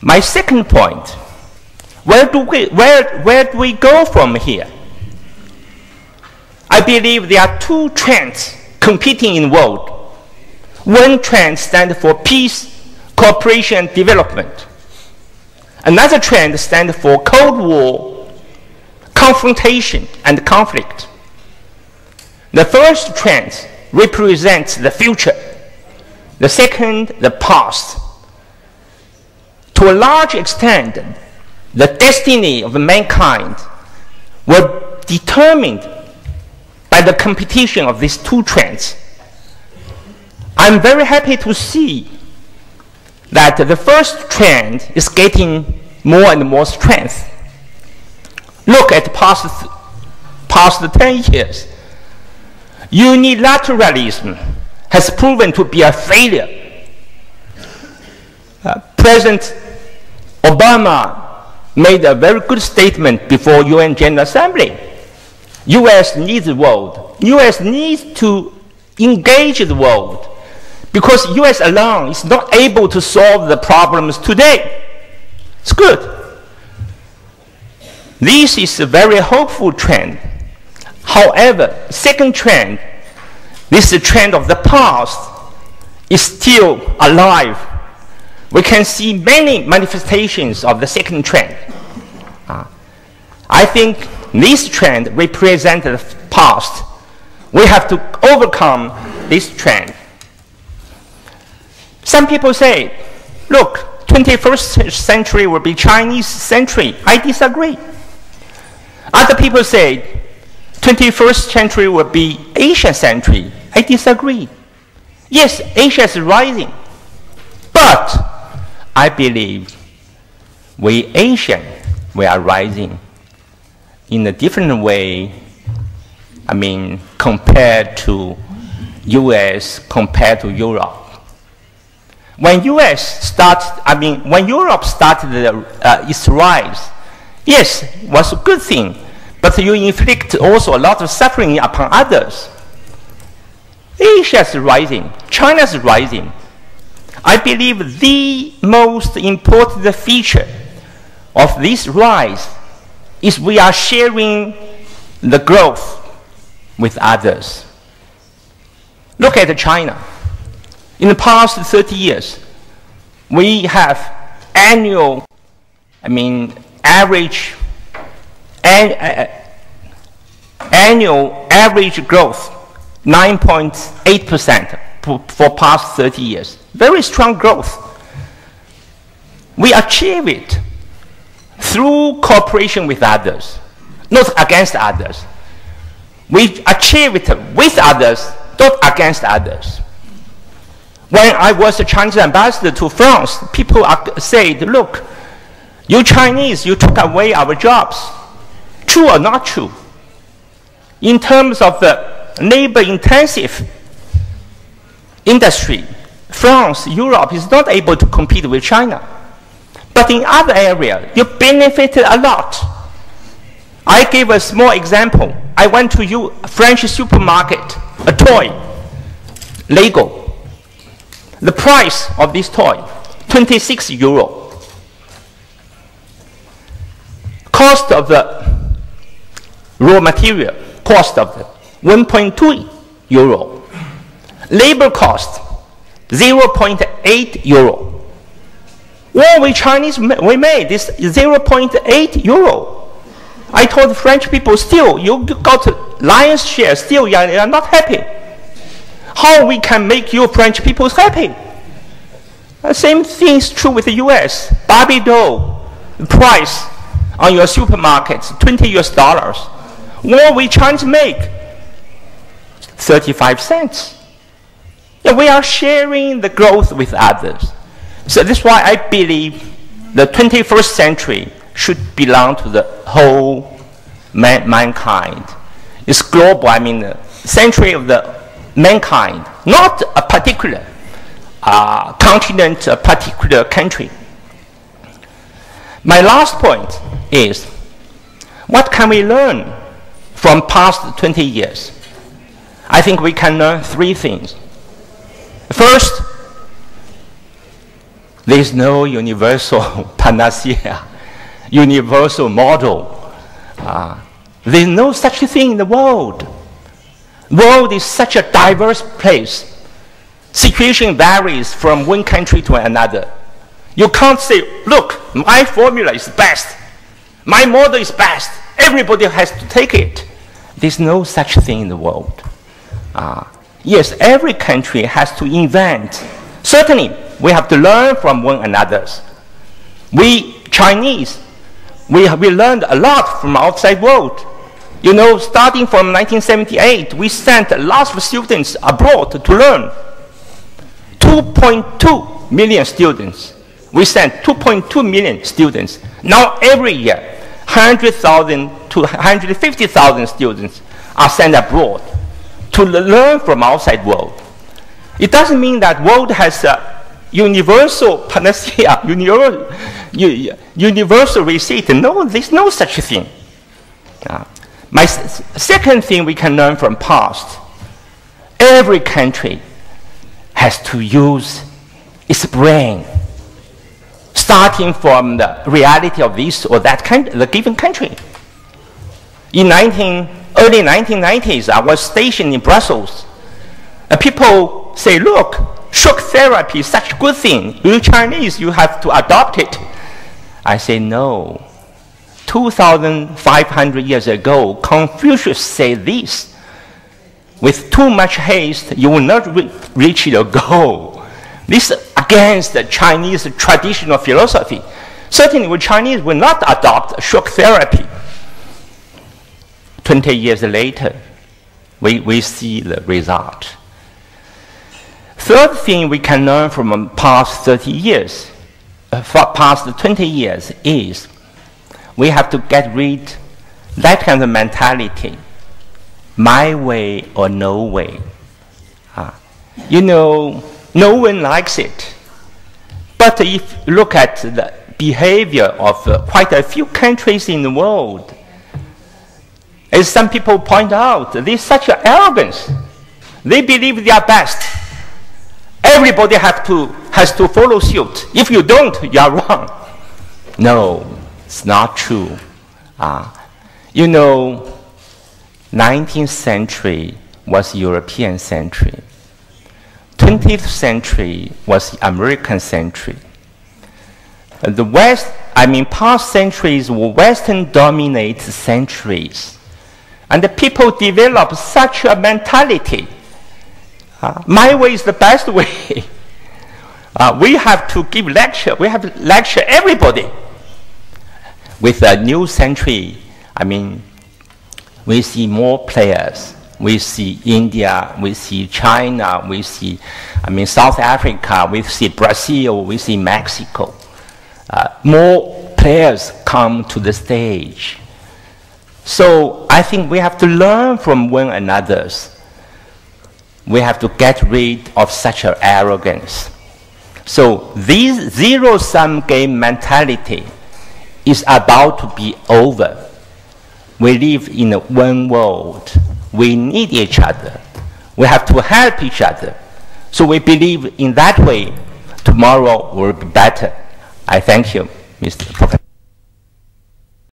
My second point, where do we go from here? I believe there are two trends competing in the world. One trend stands for peace, cooperation, and development. Another trend stands for Cold War, confrontation, and conflict. The first trend represents the future. The second, the past. To a large extent, the destiny of mankind were determined by the competition of these two trends. I'm very happy to see that the first trend is getting more and more strength. Look at the past 10 years. Unilateralism has proven to be a failure. President Obama made a very good statement before UN General Assembly. US needs the world. US needs to engage the world because US alone is not able to solve the problems today. It's good. This is a very hopeful trend. However, second trend, this trend of the past, is still alive. We can see many manifestations of the second trend. I think this trend represents the past. We have to overcome this trend. Some people say, look, 21st century will be Chinese century. I disagree. Other people say 21st century will be Asian century. I disagree. Yes, Asia is rising, but I believe we Asian, we are rising in a different way. I mean, compared to US, compared to Europe. When when Europe started its rise, yes, it was a good thing, but you inflict also a lot of suffering upon others. Asia is rising, China is rising. I believe the most important feature of this rise is we are sharing the growth with others. Look at China. In the past 30 years, we have annual, annual average growth 9.8% for past 30 years. Very strong growth. We achieve it through cooperation with others, not against others. We achieve it with others, not against others. When I was the Chinese ambassador to France, people said, look, you Chinese, you took away our jobs. True or not true? In terms of the labor-intensive industry, France, Europe is not able to compete with China. But in other areas, you benefited a lot. I give a small example. I went to a French supermarket, a toy, Lego. The price of this toy, 26 euro. Cost of the raw material, cost of the 1.2 euro. Labor cost, 0.8 euro. Well, we Chinese, we made this 0.8 euro. I told French people, still, you got lion's share, still you are not happy. How we can make you French people happy? The same thing is true with the US. Barbie doll, the price on your supermarkets, $20 US. What we Chinese make? 35 cents. Yeah, we are sharing the growth with others. So that's why I believe the 21st century should belong to the whole mankind. It's global, the century of the mankind, not a particular continent, a particular country. My last point is, what can we learn from past 20 years? I think we can learn three things. First, There's no universal panacea, universal model. There's no such thing in the world. The world is such a diverse place. Situation varies from one country to another. You can't say, look, my formula is best. My model is best. Everybody has to take it. There's no such thing in the world. Yes, every country has to invent. Certainly, we have to learn from one another. We Chinese, we learned a lot from outside world. You know, starting from 1978, we sent lots of students abroad to learn. 2.2 million students. We sent 2.2 million students. Now every year, 100,000 to 150,000 students are sent abroad to learn from outside world. It doesn't mean that world has a universal panacea, universal receipt. No, there's no such thing. My second thing we can learn from past, every country has to use its brain, starting from the reality of this or that country, the given country. In early 1990s, I was stationed in Brussels. People say, look, shock therapy is such a good thing. You Chinese, you have to adopt it. I say, no. 2,500 years ago, Confucius said this. With too much haste, you will not reach your goal. This is against the Chinese traditional philosophy. Certainly, we Chinese will not adopt shock therapy. 20 years later, we see the result. Third thing we can learn from the past 30 years, past 20 years is we have to get rid of that kind of mentality, my way or no way. You know, no one likes it. But if you look at the behavior of quite a few countries in the world, as some people point out, there's such an arrogance. They believe they are best. Everybody has to follow suit. If you don't, you are wrong. No, it's not true. You know, 19th century was European century. 20th century was American century. The West, past centuries were Western-dominated centuries. And the people developed such a mentality. My way is the best way. We have to give lecture. We have to lecture everybody. With a new century, we see more players. We see India, we see China, we see, South Africa, we see Brazil, we see Mexico. More players come to the stage. So I think we have to learn from one another. We have to get rid of such an arrogance. So this zero-sum game mentality is about to be over. We live in one world. We need each other. We have to help each other. So we believe in that way, tomorrow will be better. I thank you, Mr. Professor.